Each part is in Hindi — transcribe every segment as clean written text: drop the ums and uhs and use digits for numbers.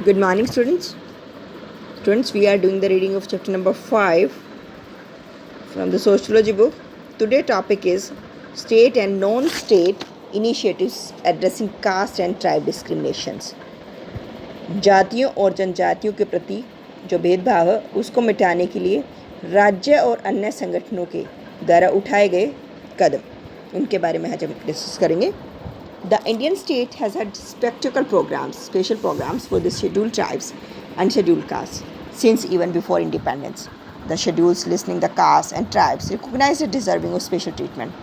Good morning, students. Students, we are doing the reading of chapter number 5 from the sociology book. Today topic is state and non-state initiatives addressing caste and tribe discriminations. जातियों और जनजातियों के प्रति जो भेदभाव है उसको मिटाने के लिए राज्य और अन्य संगठनों के द्वारा उठाए गए कदम, उनके बारे में आज हम डिस्कस करेंगे. The Indian state has had special programs for the scheduled tribes and scheduled castes since even before independence. The schedules listing the castes and tribes recognized as deserving of special treatment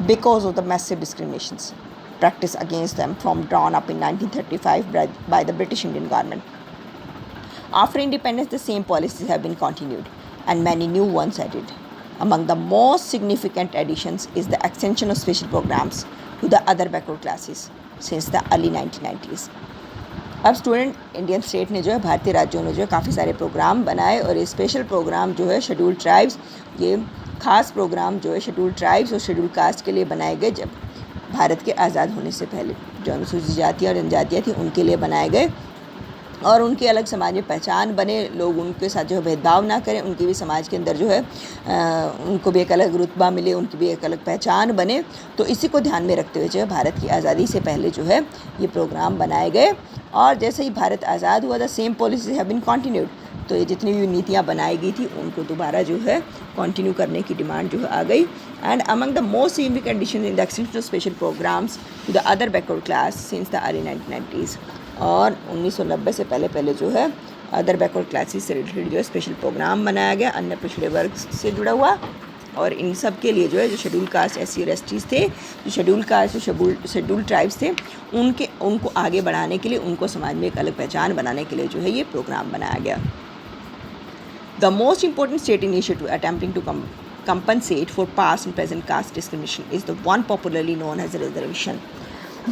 because of the massive discriminations practiced against them from drawn up in 1935 by the British Indian government. After independence, the same policies have been continued and many new ones added. Among the most significant additions is the extension of special programs to the other backward classes since the early 1990s. अब स्टूडेंट इंडियन स्टेट ने जो है भारतीय राज्यों ने जो है काफ़ी सारे प्रोग्राम बनाए और ये स्पेशल प्रोग्राम जो है शेड्यूल्ड ट्राइब्स, ये खास प्रोग्राम जो है शेड्यूल्ड ट्राइब्स और शेड्यूल्ड कास्ट के लिए बनाए गए जब भारत के आज़ाद होने से पहले. जो अनुसूचित जातियाँ और जनजातियाँ थी उनके लिए बनाए गए और उनके अलग समाज में पहचान बने, लोग उनके साथ जो है भेदभाव ना करें, उनकी भी समाज के अंदर जो है उनको भी एक अलग रुतबा मिले, उनकी भी एक अलग पहचान बने. तो इसी को ध्यान में रखते हुए जो है भारत की आज़ादी से पहले जो है ये प्रोग्राम बनाए गए और जैसे ही भारत आज़ाद हुआ, the same policy have been continued. तो ये जितनी भी नीतियाँ बनाई गई थी उनको दोबारा जो है कंटिन्यू करने की डिमांड जो है आ गई. And among the most significant addition in the extension of special programmes to the other backward class since the early 1990s. और 1990 से पहले जो है अदर बैकवर्ड क्लासेस से रिलेटेड जो है स्पेशल प्रोग्राम बनाया गया अन्य पिछड़े वर्ग से जुड़ा हुआ. और इन सब के लिए जो है जो शेड्यूल कास्ट SC और STs थे, जो शेड्यूल कास्ट शेड्यूल ट्राइब्स थे, उनको आगे बढ़ाने के लिए, उनको समाज में एक अलग पहचान बनाने के लिए जो है ये प्रोग्राम बनाया गया. The most important state initiative attempting to compensate for past and present caste discrimination is the one popularly known as a reservation.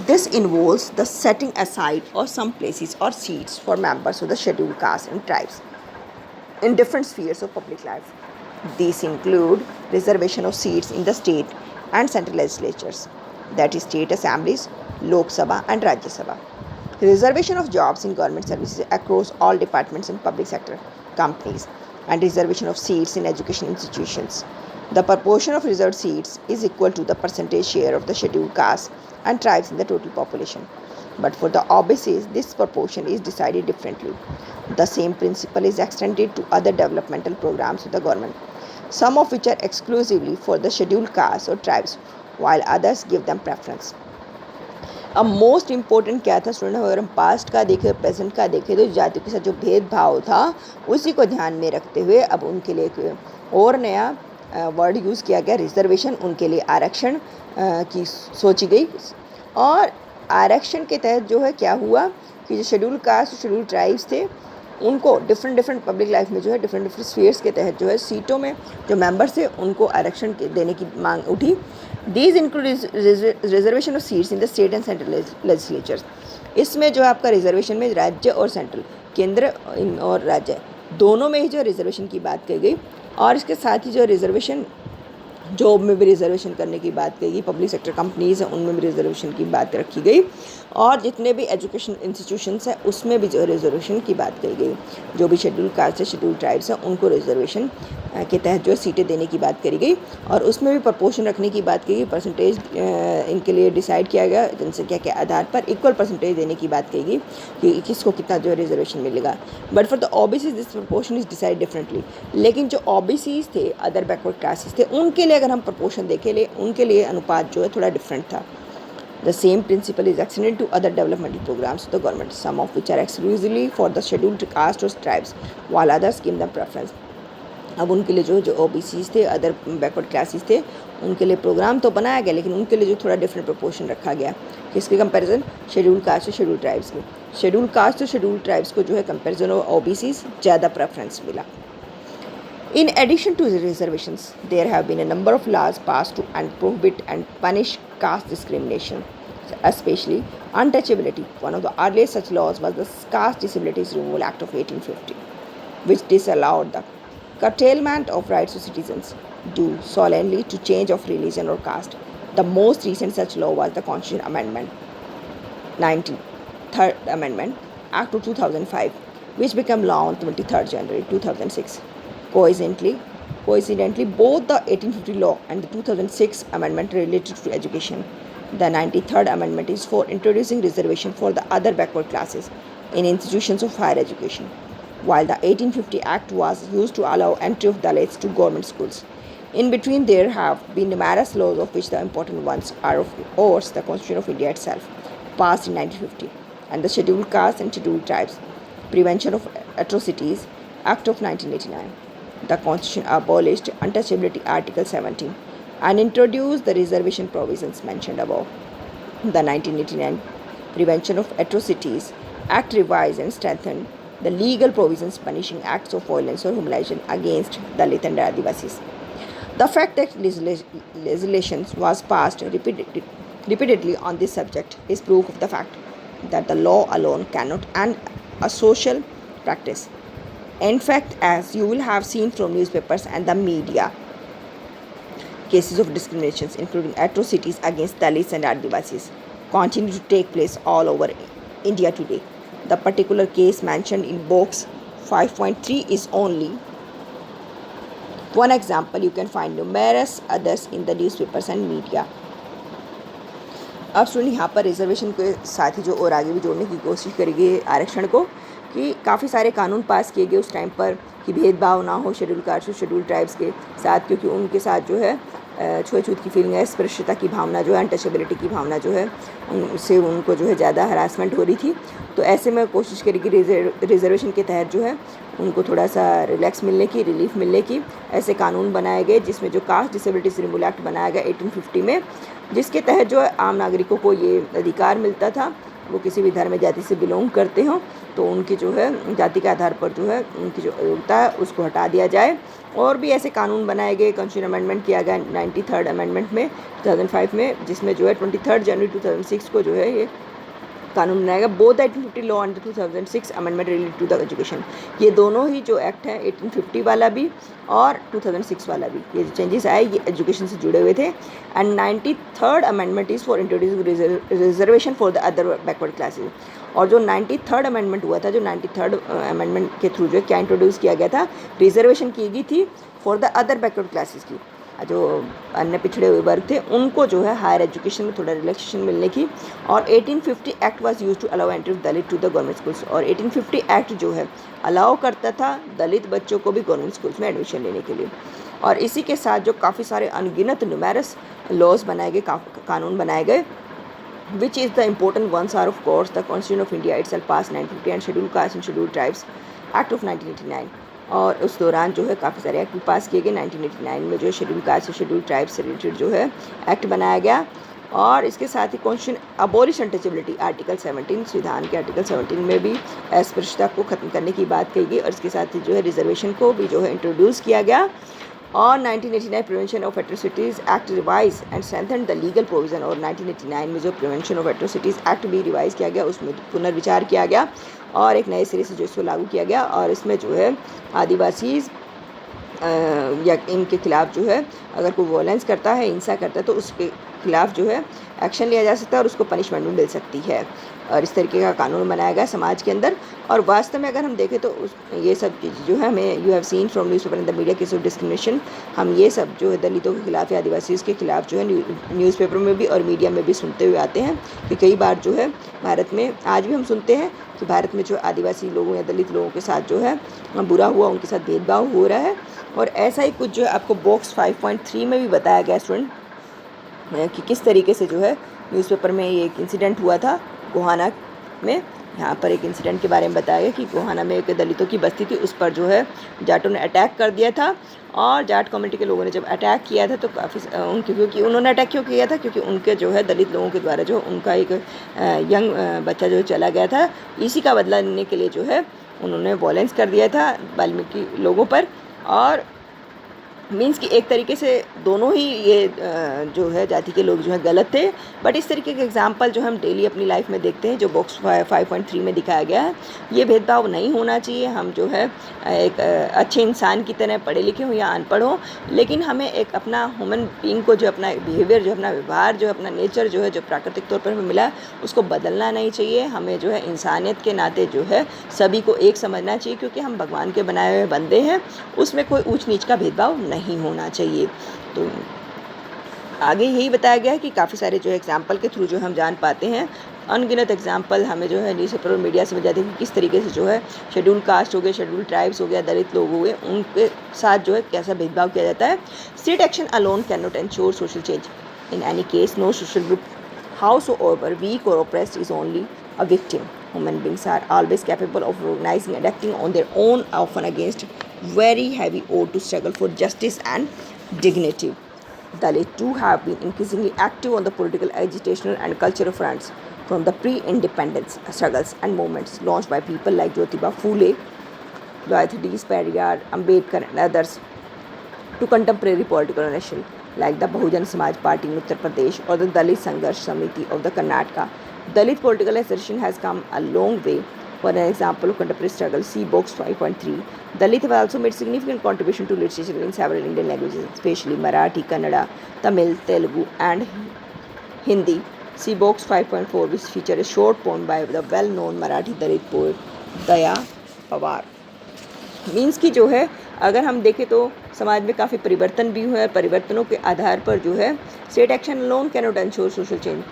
This involves the setting aside of some places or seats for members of the scheduled castes and tribes in different spheres of public life. These include reservation of seats in the state and central legislatures, that is state assemblies, Lok Sabha and Rajya Sabha. Reservation of jobs in government services across all departments in public sector companies, and reservation of seats in education institutions. The proportion of reserved seats is equal to the percentage share of the scheduled castes and tribes in the total population. But for the OBCs, this proportion is decided differently. The same principle is extended to other developmental programs of the government, some of which are exclusively for the scheduled castes or tribes, while others give them preference. अब मोस्ट इम्पोर्टेंट क्या था स्टूडेंट, अगर हम पास्ट का देखें प्रेजेंट का देखें तो जातियों के साथ जो भेदभाव था उसी को ध्यान में रखते हुए अब उनके लिए एक और नया वर्ड यूज़ किया गया, रिजर्वेशन. उनके लिए आरक्षण की सोची गई और आरक्षण के तहत जो है क्या हुआ कि जो शेड्यूल कास्ट शेड्यूल ट्राइब्स थे उनको डिफरेंट पब्लिक लाइफ में जो है डिफरेंट स्फीयर्स के तहत जो है सीटों में जो मेंबर्स थे उनको आरक्षण देने की मांग उठी. These include reservation of seats in the state and central legislatures. इसमें जो आपका रिजर्वेशन में राज्य और सेंट्रल, केंद्र और राज्य दोनों में ही जो रिजर्वेशन की बात कही गई और इसके साथ ही जो रिजर्वेशन जॉब में भी रिजर्वेशन करने की बात कही गई, पब्लिक सेक्टर कंपनीज़ हैं उनमें भी रिजर्वेशन की बात रखी गई और जितने भी एजुकेशन इंस्टीट्यूशंस हैं उसमें भी जो रिजर्वेशन की बात कही गई. जो भी शेड्यूल कास्ट है शेड्यूल ट्राइब्स हैं उनको रिजर्वेशन के तहत जो सीटें देने की बात करी गई और उसमें भी प्रपोर्शन रखने की बात की गई. परसेंटेज इनके लिए डिसाइड किया गया, जनसंख्या के आधार पर इक्वल परसेंटेज देने की बात कही गई कि किसको कितना जो रिजर्वेशन मिलेगा. But for the OBCs this proportion is decide differently. लेकिन जो OBCs थे, अदर बैकवर्ड क्लासेस थे, उनके लिए अगर हम प्रपोर्शन देखें उनके लिए अनुपात जो है थोड़ा डिफरेंट था. The same principle is extended to other developmental programs of the government, some of which are exclusively for the scheduled caste or tribes, while others give them preference. अब उनके लिए जो OBCs थे, अदर बैकवर्ड क्लासेस थे, उनके लिए प्रोग्राम तो बनाया गया लेकिन उनके लिए जो थोड़ा डिफरेंट प्रोपोर्शन रखा गया. किसके कंपैरिजन, शेड्यूल कास्ट और शेड्यूल ट्राइब्स के. शेड्यूल कास्ट और शेड्यूल ट्राइब्स को जो है कंपैरिजन ऑफ OBCs ज़्यादा प्रेफरेंस मिला. In addition to the reservations, there have been a number of laws passed to and prohibit and punish caste discrimination, especially untouchability. One of the earliest such laws was the Caste Disabilities Removal Act of 1850, which disallowed the curtailment of rights of citizens due solely to change of religion or caste. The most recent such law was the Constitution Amendment 19, Third Amendment, Act of 2005, which became law on 23rd January 2006. Coincidentally, both the 1850 law and the 2006 amendment related to education. The 93rd amendment is for introducing reservation for the other backward classes in institutions of higher education, while the 1850 Act was used to allow entry of Dalits to government schools. In between, there have been numerous laws, of which the important ones are, of course, the Constitution of India itself, passed in 1950, and the Scheduled Castes and Scheduled Tribes Prevention of Atrocities Act of 1989. The Constitution abolished Untouchability Article 17 and introduced the reservation provisions mentioned above. The 1989 Prevention of Atrocities Act revised and strengthened the legal provisions punishing acts of violence or humiliation against Dalit and Adivasis. The fact that legislation was passed repeatedly on this subject is proof of the fact that the law alone cannot end a social practice. In fact, as you will have seen from newspapers and the media, cases of discriminations, including atrocities against Dalits and Adivasis, continue to take place all over India today. The particular case mentioned in box 5.3 is only one example. You can find numerous others in the newspapers and media. अब स्टूडेंट यहाँ पर रिजर्वेशन के साथ ही जो और आगे भी जोड़ने की कोशिश करेंगे आरक्षण को, कि काफ़ी सारे कानून पास किए गए उस टाइम पर कि भेदभाव ना हो शेड्यूल कास्ट और शेड्यूल ट्राइब्स के साथ, क्योंकि उनके साथ जो है छुआछूत की फीलिंग है, स्पृश्यता की भावना जो है, अनटचेबिलिटी की भावना जो है, उससे उनको जो है ज़्यादा हरासमेंट हो रही थी। तो ऐसे में कोशिश करेगी रिजर्वेशन के तहत जो है उनको थोड़ा सा रिलैक्स मिलने की, रिलीफ मिलने की, ऐसे कानून बनाए गए जिसमें जो कास्ट डिसेबिलिटीज रिमूवल एक्ट बनाया गया 1850 में, जिसके तहत जो है आम नागरिकों को ये अधिकार मिलता था, वो किसी भी धर्म जाति से बिलोंग करते हों तो उनकी जो है जाति के आधार पर जो है उनकी जो योग्यता है उसको हटा दिया जाए। और भी ऐसे कानून बनाए गए, कॉन्स्टिट्यूशन अमेंडमेंट किया गया 93rd अमेंडमेंट में 2005 में, जिसमें जो है 23rd जनवरी 2006 को जो है ये कानून बनाया गया। Both 1850 law and 2006 amendment related to the education, ये दोनों ही जो एक्ट है 1850 वाला भी और 2006 वाला भी, ये जो चेंजेस आए ये एजुकेशन से जुड़े हुए थे। And 93rd amendment is for introducing reservation for the other backward classes. और जो 93rd अमेंडमेंट हुआ था, जो 93rd अमेंडमेंट के थ्रू जो क्या इंट्रोड्यूस किया गया था, रिजर्वेशन की गई थी for the other backward classes की, जो अन्य पिछड़े हुए वर्ग थे उनको जो है हायर एजुकेशन में थोड़ा रिलैक्सेशन मिलने की। और 1850 act was used to allow entry of Dalit to the government schools, और 1850 एक्ट जो है अलाउ करता था दलित बच्चों को भी गवर्नमेंट स्कूल्स में एडमिशन लेने के लिए। और इसी के साथ जो काफ़ी सारे अनगिनत न्यूमेरस लॉज बनाए गए, कानून बनाए गए, which is the important ones are of course the Constitution of India itself passed 1950 and Scheduled Castes and Scheduled Tribes Act of 1989। और उस दौरान जो है काफ़ी सारे एक्ट भी पास किए गए। 1989 में जो है शेड्यूल कास्ट और शेड्यूल ट्राइब्स से रिलेटेड जो है एक्ट बनाया गया। और इसके साथ ही कॉन्स्टिट्यूशन अबॉलिश अनटचेबिलिटी आर्टिकल 17, संविधान के आर्टिकल 17 में भी अस्पृश्यता को ख़त्म करने की बात कही गई। और इसके साथ ही जो है रिजर्वेशन को भी जो है इंट्रोड्यूस किया गया। और 1989 prevention of atrocities act revise and strengthen the legal provision, और 1989 में जो प्रिवेंशन ऑफ एट्रोसिटीज़ एक्ट भी रिवाइज किया गया, उसमें पुनर्विचार किया गया और एक नए सिरे से जो इसको लागू किया गया। और इसमें जो है आदिवासी या इनके खिलाफ जो है अगर कोई वॉयलेंस करता है, हिंसा करता है, तो उसके खिलाफ जो है एक्शन लिया जा सकता है और उसको पनिशमेंट भी मिल सकती है। और इस तरीके का कानून बनाया गया समाज के अंदर। और वास्तव में अगर हम देखें तो ये सब चीज़ जो है हमें you have seen from newspaper in the media case of discrimination, हम ये सब जो है दलितों के खिलाफ या आदिवासी के खिलाफ जो है न्यूज़पेपर में भी और मीडिया में भी सुनते हुए आते हैं कि कई बार जो है भारत में आज भी हम सुनते हैं कि भारत में जो आदिवासी लोगों या दलित लोगों के साथ जो है बुरा हुआ, उनके साथ भेदभाव हो रहा है। और ऐसा ही कुछ जो है आपको बॉक्स 5.3 में भी बताया गया स्टूडेंट कि किस तरीके से जो है न्यूज़पेपर में ये एक इंसिडेंट हुआ था गोहाना में। यहाँ पर एक इंसिडेंट के बारे में बताया गया कि गोहाना में एक दलितों की बस्ती थी, उस पर जो है जाटों ने अटैक कर दिया था। और जाट कम्युनिटी के लोगों ने जब अटैक किया था तो काफ़ी उनके, क्योंकि उन्होंने अटैक क्यों किया था, क्योंकि उनके जो है दलित लोगों के द्वारा जो उनका एक यंग बच्चा जो चला गया था, इसी का बदला लेने के लिए जो है उन्होंने वॉयलेंस कर दिया था वाल्मीकि लोगों पर। और मीन्स कि एक तरीके से दोनों ही ये जो है जाति के लोग जो हैं गलत थे, बट इस तरीके के एग्जाम्पल जो हम डेली अपनी लाइफ में देखते हैं जो बॉक्स 5.3 में दिखाया गया है, ये भेदभाव नहीं होना चाहिए। हम जो है एक अच्छे इंसान की तरह पढ़े लिखे हों या अनपढ़ हों, लेकिन हमें एक अपना ह्यूमन बीइंग को जो अपना बिहेवियर जो अपना व्यवहार जो अपना नेचर जो है जो प्राकृतिक तौर पर हमें मिला है उसको बदलना नहीं चाहिए। हमें जो है इंसानियत के नाते जो है सभी को एक समझना चाहिए, क्योंकि हम भगवान के बनाए हुए बंदे हैं, उसमें कोई ऊंच नीच का भेदभाव नहीं होना चाहिए। तो आगे यही बताया गया है कि काफ़ी सारे जो है एग्जाम्पल के थ्रू जो हम जान पाते हैं, अनगिनत एग्जाम्पल हमें जो है न्यूज़पेपर और मीडिया से मिल जाते हैं कि किस तरीके से जो है शेड्यूल कास्ट हो गए, शेड्यूल ट्राइब्स हो गया, दलित लोग हो गए, उनके साथ जो है कैसा भेदभाव किया जाता है। State action alone can not ensure social change in any case, no social group howsoever weak or oppressed is only a victim. Human beings are always capable of organizing and acting on their own, often against very heavy odds to struggle for justice and dignity. Dalits too have been increasingly active on the political, agitational and cultural fronts, from the pre-independence struggles and movements launched by people like Jyotiba Phule, Dayathides Periyar, Ambedkar and others, to contemporary political organizations like the Bahujan Samaj Party in Uttar Pradesh or the Dalit Sangharsh Samiti of the Karnataka. Dalit political assertion has come a long way. For an example of contemporary struggle, see Box 5.3. Dalit have also made significant contribution to literature in several Indian languages, especially Marathi, Kannada, Tamil, Telugu and Hindi. See Box 5.4, which feature a short poem by the well-known Marathi Dalit poet Daya Pawar. Means की जो है अगर हम देखें तो समाज में काफ़ी परिवर्तन भी हुए हैं, और परिवर्तनों के आधार पर जो है state action loan can not ensure social change.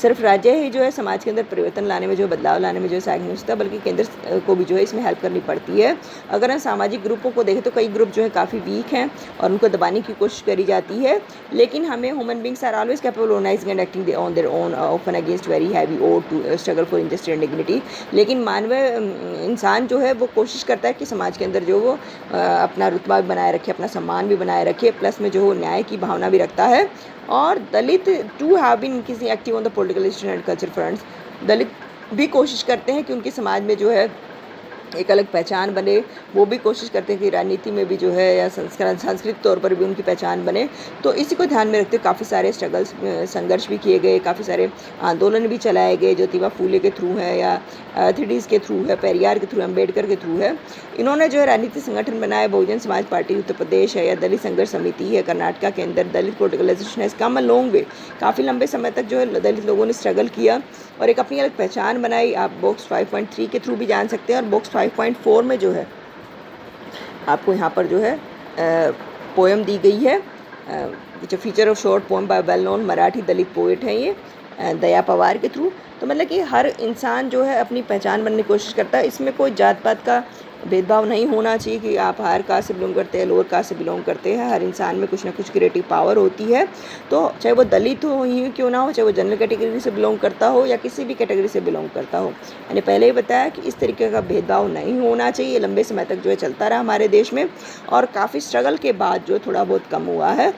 सिर्फ राज्य ही जो है समाज के अंदर परिवर्तन लाने में जो बदलाव लाने में जो है सहायक नहीं होता, बल्कि केंद्र को भी जो है इसमें हेल्प करनी पड़ती है। अगर हम सामाजिक ग्रुपों को देखें तो कई ग्रुप जो है काफ़ी वीक हैं और उनको दबाने की कोशिश करी जाती है, लेकिन हमें human beings are always capable organising and acting on their own, often against very heavy odd to struggle for justice and dignity. लेकिन मानवीय इंसान जो है वो कोशिश करता है कि समाज के अंदर जो वो अपना रुतबा भी बनाए रखे, अपना सम्मान भी बनाए रखे, प्लस में जो वो न्याय की भावना भी रखता है। और दलित टू हैव बीन किसी active on the political and culture fronts, Dalit भी कोशिश करते हैं कि उनके समाज में जो है एक अलग पहचान बने, वो भी कोशिश करते हैं कि राजनीति में भी जो है या सांस्कृतिक तौर पर भी उनकी पहचान बने। तो इसी को ध्यान में रखते काफ़ी सारे स्ट्रगल्स संघर्ष भी किए गए, काफ़ी सारे आंदोलन भी चलाए गए, ज्योतिबा फूले के थ्रू है या थिडीज़ के थ्रू है, पेरियार के थ्रू, अम्बेडकर के थ्रू है। इन्होंने जो है राजनीतिक संगठन बनाए, बहुजन समाज पार्टी उत्तर प्रदेश है या दलित संघर्ष समिति है कर्नाटका के अंदर, Dalit political association has come a long way. काफ़ी लंबे समय तक जो है दलित लोगों ने स्ट्रगल किया और एक अपनी अलग पहचान बनाई। आप बॉक्स 5.3 के थ्रू भी जान सकते हैं, और बॉक्स 5.4 में जो है आपको यहाँ पर जो है पोएम दी गई है, which feature of short poem by well known Marathi Dalit poet हैं ये दया पवार के थ्रू। तो मतलब कि हर इंसान जो है अपनी पहचान बनने की कोशिश करता है, इसमें कोई जात पात का भेदभाव नहीं होना चाहिए कि आप हायर कास्ट से बिलोंग करते हैं, लोअर कास्ट से बिलोंग करते हैं। हर इंसान में कुछ ना कुछ क्रिएटिव पावर होती है, तो चाहे वो दलित हो ही क्यों ना हो, चाहे वो जनरल कैटेगरी से बिलोंग करता हो या किसी भी कैटेगरी से बिलोंग करता हो। मैंने पहले ही बताया कि इस तरीके का भेदभाव नहीं होना चाहिए। लंबे समय तक जो है चलता रहा हमारे देश में, और काफ़ी स्ट्रगल के बाद जो थोड़ा बहुत कम हुआ है।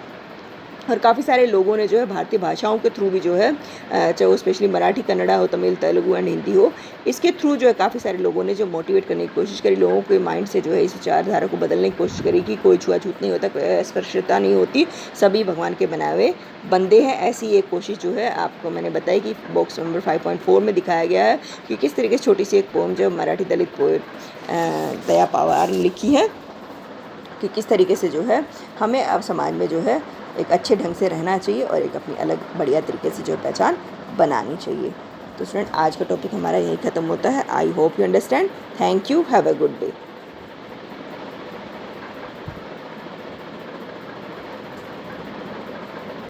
और काफ़ी सारे लोगों ने जो है भारतीय भाषाओं के थ्रू भी जो है, चाहे वो स्पेशली मराठी, कन्नड़ा हो, तमिल, तेलुगु एंड हिंदी हो, इसके थ्रू जो है काफ़ी सारे लोगों ने जो मोटिवेट करने की कोशिश करी, लोगों के माइंड से जो है इस विचारधारा को बदलने की कोशिश करी कि कोई छुआछूत नहीं होता, कोई अस्पृश्यता नहीं होती, सभी भगवान के बनाए हुए बंदे हैं। ऐसी एक कोशिश जो है आपको मैंने बताई कि बॉक्स नंबर 5.4 में दिखाया गया है कि किस तरीके से छोटी सी एक पोम जो मराठी दलित पोएट दया पवार ने लिखी है, कि किस तरीके से जो है हमें अब समाज में जो है एक अच्छे ढंग से रहना चाहिए और एक अपनी अलग बढ़िया तरीके से जो पहचान बनानी चाहिए। तो स्टूडेंट, आज का टॉपिक हमारा यही ख़त्म होता है। I hope you understand. Thank you, have a good day.